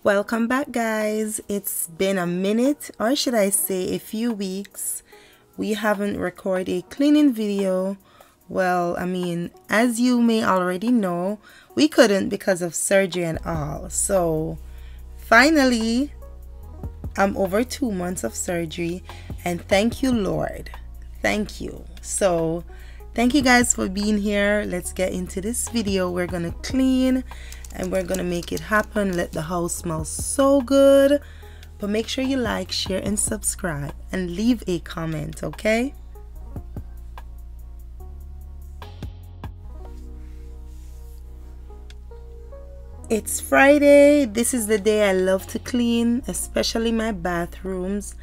Welcome back, guys. It's been a minute, or should I say a few weeks. We haven't recorded a cleaning video. Well, as you may already know, we couldn't because of surgery and all. So finally, I'm over 2 months of surgery, and thank you, Lord. Thank you. So thank you guys for being here. Let's get into this video. We're gonna clean and we're gonna make it happen. Let the house smell so good. But make sure you like, share, and subscribe, and leave a comment, okay? It's Friday. This is the day I love to clean, especially my bathrooms.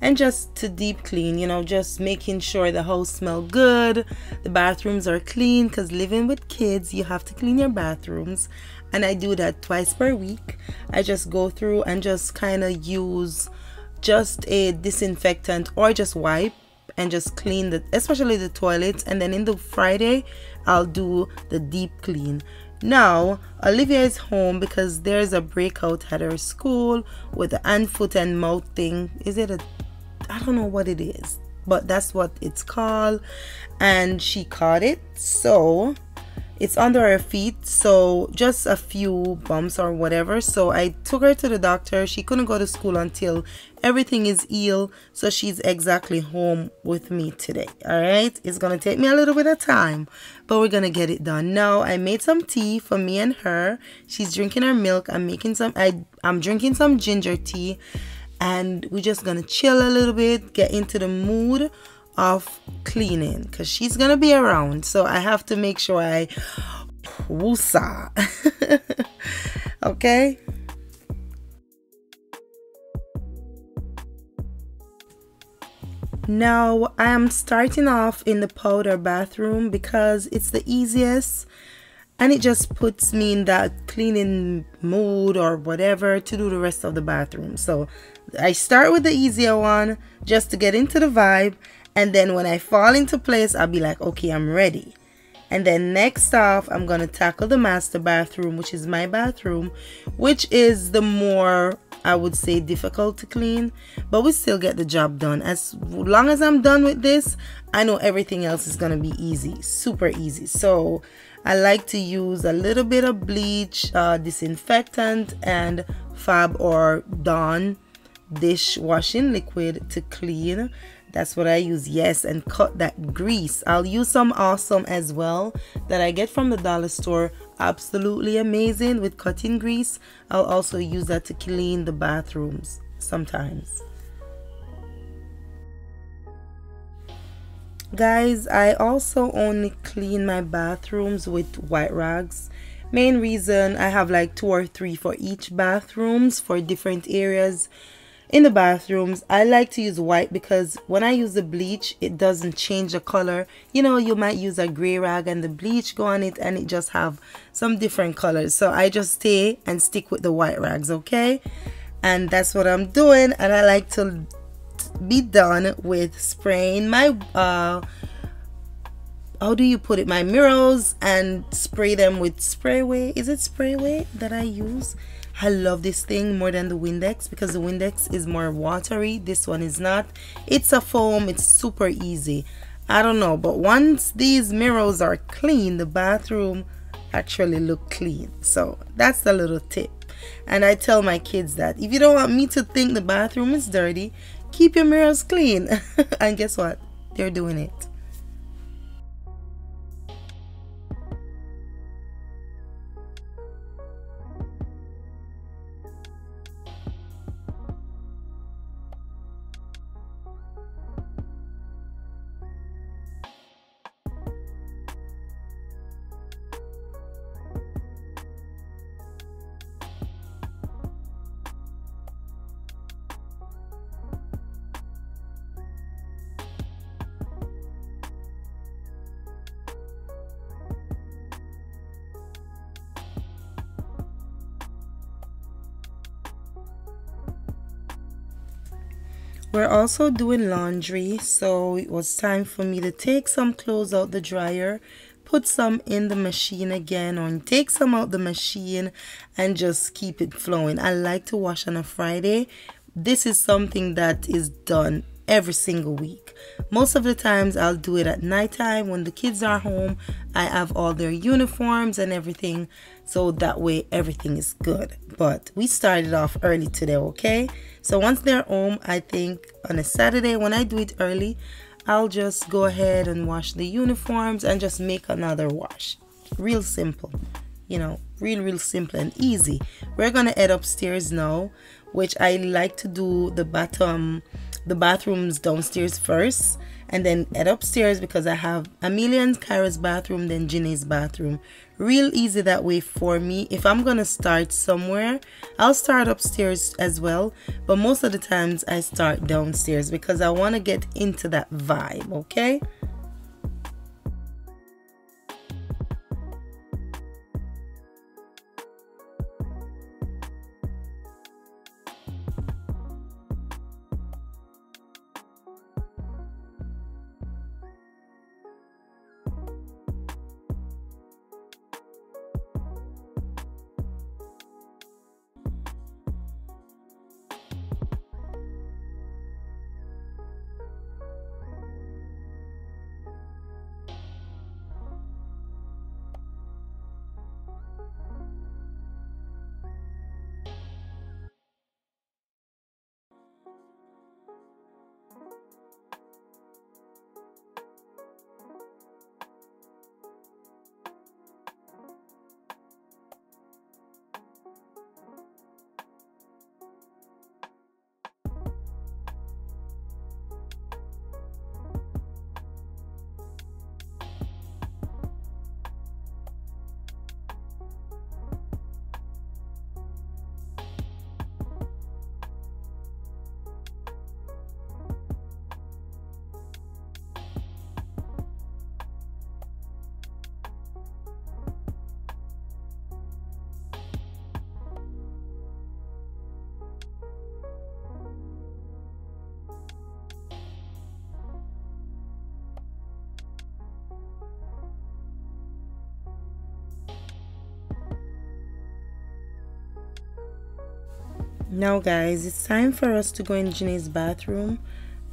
And just to deep clean, just making sure the house smells good, the bathrooms are clean, because living with kids, you have to clean your bathrooms. And I do that twice per week. I just go through and just kind of use just a disinfectant or just wipe and just clean especially the toilets. And then in the Friday, I'll do the deep clean. Now, Olivia is home because there's a breakout at her school with the hand, foot, and mouth thing. I don't know what it is, but that's what it's called. And she caught it. So it's under her feet, so just a few bumps or whatever. So I took her to the doctor. She couldn't go to school until everything is healed, so she's exactly home with me today. All right, it's gonna take me a little bit of time, but we're gonna get it done. Now I made some tea for me and her. She's drinking her milk. I'm drinking some ginger tea, and we're just gonna chill a little bit, get into the mood of cleaning, because she's gonna be around, so I have to make sure I woosah. Okay, now I am starting off in the powder bathroom because it's the easiest and it just puts me in that cleaning mood or whatever to do the rest of the bathroom. So I start with the easier one just to get into the vibe. And then when I fall into place, I'll be like, okay, I'm ready. And then next off, I'm going to tackle the master bathroom, which is my bathroom, which is the more, I would say, difficult to clean. But we still get the job done. As long as I'm done with this, I know everything else is going to be easy, super easy. So I like to use a little bit of bleach, disinfectant, and Fab or Dawn dishwashing liquid to clean. That's what I use, yes, and cut that grease. I'll use some awesome as well that I get from the dollar store. Absolutely amazing with cutting grease. I'll also use that to clean the bathrooms sometimes. Guys, I also only clean my bathrooms with white rags. Main reason, I have like 2 or 3 for each bathrooms for different areas. In the bathrooms, I like to use white because when I use the bleach, it doesn't change the color. You might use a gray rag and the bleach go on it and it just have some different colors. So I just stay and stick with the white rags, okay? And that's what I'm doing. And I like to be done with spraying my, how do you put it? My mirrors, and spray them with Sprayway. Is it Sprayway that I use? I love this thing more than the Windex because the Windex is more watery. This one is not. It's a foam. It's super easy. I don't know, but once these mirrors are clean, the bathroom actually look clean. So that's the little tip. And I tell my kids that if you don't want me to think the bathroom is dirty, keep your mirrors clean. And guess what? They're doing it. We're also doing laundry, so it was time for me to take some clothes out the dryer, put some in the machine again, or take some out the machine and just keep it flowing. I like to wash on a Friday. This is something that is done every single week. Most of the times I'll do it at nighttime when the kids are home. I have all their uniforms and everything, so that way everything is good. But we started off early today, okay? So once they're home, I think on a Saturday when I do it early, I'll just go ahead and wash the uniforms and just make another wash. Real simple, you know, real simple and easy. We're gonna head upstairs now, which I like to do the bathrooms downstairs first and then head upstairs, because I have Amelia and Kyra's bathroom, then Ginny's bathroom. Real easy that way for me. If I'm gonna start somewhere, I'll start upstairs as well, but most of the times I start downstairs because I want to get into that vibe, okay? Now guys, it's time for us to go in Ginny's bathroom,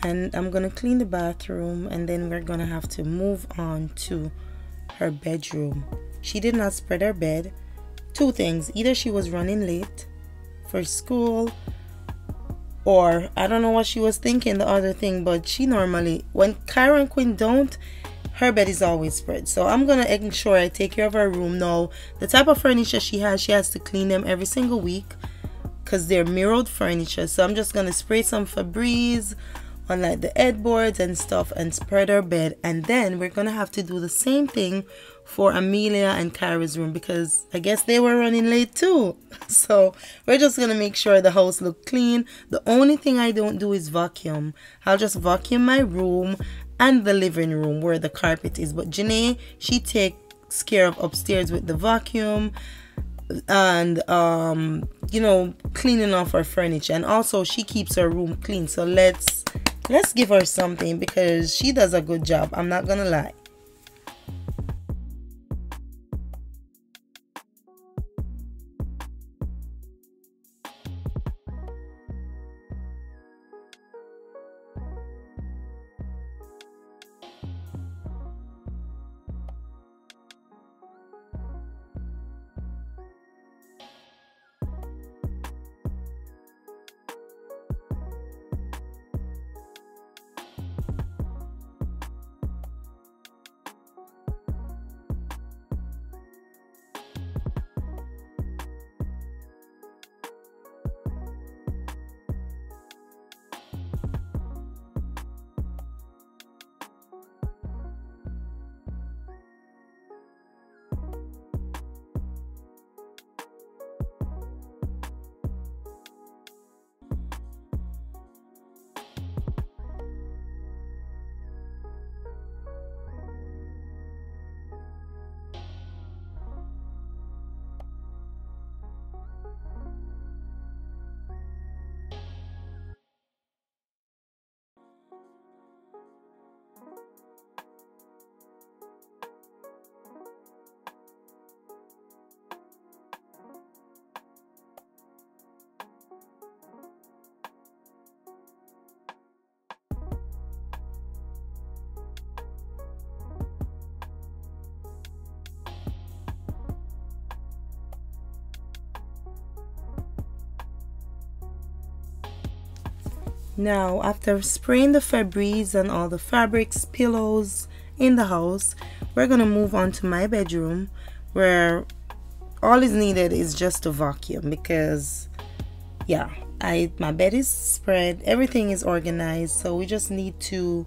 and I'm gonna clean the bathroom, and then we're gonna have to move on to her bedroom. She did not spread her bed. Two things: either she was running late for school, or I don't know what she was thinking, the other thing, but she normally, when Kyra and Quinn don't, her bed is always spread. So I'm gonna ensure I take care of her room. Now, the type of furniture she has to clean them every single week, because they're mirrored furniture. So I'm just gonna spray some Febreze on like the headboards and stuff and spread her bed, and then we're gonna have to do the same thing for Amelia and Kyra's room, because I guess they were running late too. So we're just gonna make sure the house look clean. The only thing I don't do is vacuum. I'll just vacuum my room and the living room where the carpet is, but Janae, she takes care of upstairs with the vacuum and you know, cleaning off her furniture, and also she keeps her room clean. So let's give her something, because she does a good job, I'm not gonna lie. Now, after spraying the Febreze and all the fabrics, pillows in the house, we're gonna move on to my bedroom, where all is needed is just a vacuum, because yeah, my bed is spread, everything is organized, so we just need to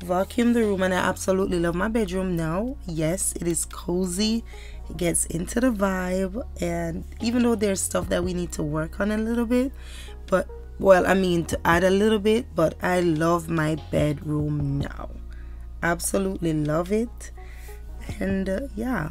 vacuum the room. And I absolutely love my bedroom now. Yes, it is cozy, it gets into the vibe, and even though there's stuff that we need to work on a little bit, but well, I mean to add a little bit, but I love my bedroom now. Absolutely love it. And yeah.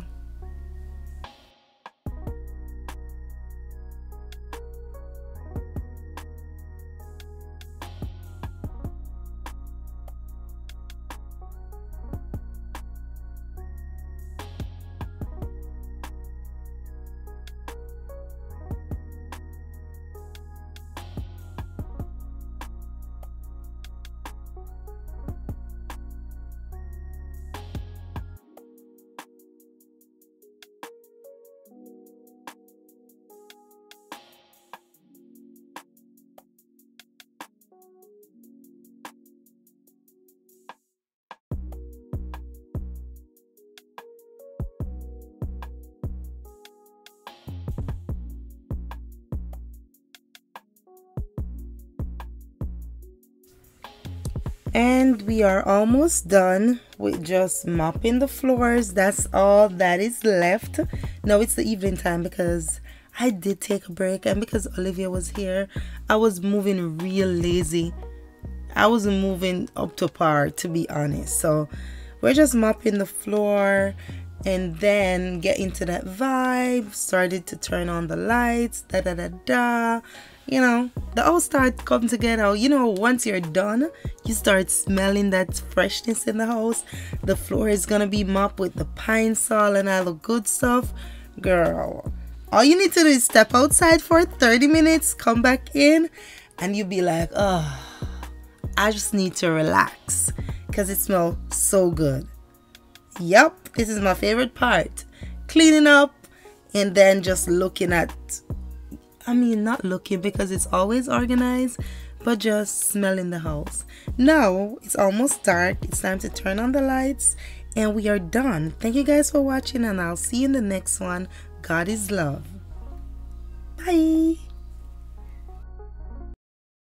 And we are almost done with just mopping the floors. That's all that is left. Now it's the evening time, because I did take a break, and because Olivia was here, I was moving real lazy. I wasn't moving up to par, to be honest. So we're just mopping the floor and then get into that vibe. Started to turn on the lights, da da da da. You know, the all start come together. You know, once you're done, you start smelling that freshness in the house. The floor is gonna be mopped with the pine sol and all the good stuff. Girl, all you need to do is step outside for 30 minutes, come back in, and you'll be like, oh, I just need to relax, because it smells so good. Yep, this is my favorite part. Cleaning up and then just looking at, I mean, not looking because it's always organized, but just smelling the house. Now it's almost dark. It's time to turn on the lights and we are done. Thank you guys for watching, and I'll see you in the next one. God is love. Bye.